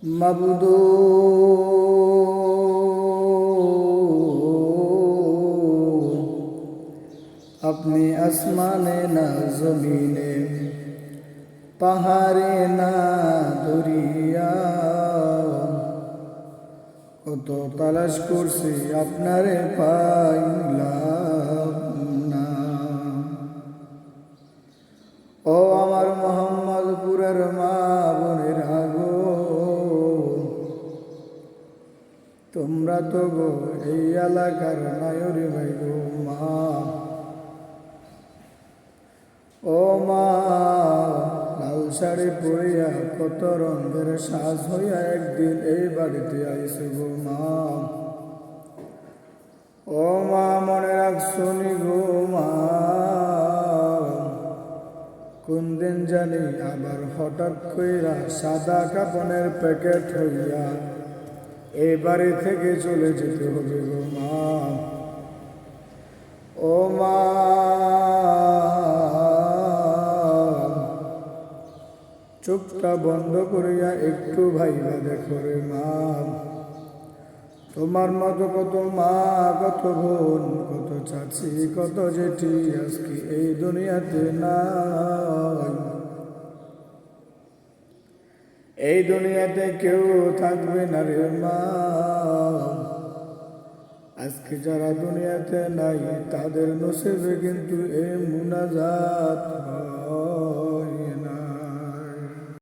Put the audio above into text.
মাবুদু আপনি আসমানে না জমিনে, পাহাড়ে না দরিয়া, কত তালাশ করছি আপনারে পাইলাম না। ও আমার মোহাম্মদপুরের মা বোনের আগো, তোমরা তো গো এই এলাকার নায়রে ভাই গো মা। ও মা, লাল শাড়ি পরিয়া কত রঙের সাজ হইয়া একদিন এই বাড়িতে আইসে গো মা। ও মা, মনে রাখছনি গো মা, কোন দিন জানি আবার হঠাৎ কইরা সাদা কাপনের প্যাকেট হইয়া এই বাড়ি থেকে চলে যেতে হবে গো মা। ও মা, চোখটা বন্ধ করিয়া একটু ভাইবা দেখো রে মা। তোমার মতো কত মা, কত বোন, কত চাচি, কত জেঠি আজকে এই দুনিয়াতে নাই। এই দুনিয়াতে কেউ থাকবে না রে মা। আজকে যারা দুনিয়াতে নাই তাদের নসিবে কিন্তু এই মুনাজাত হয়।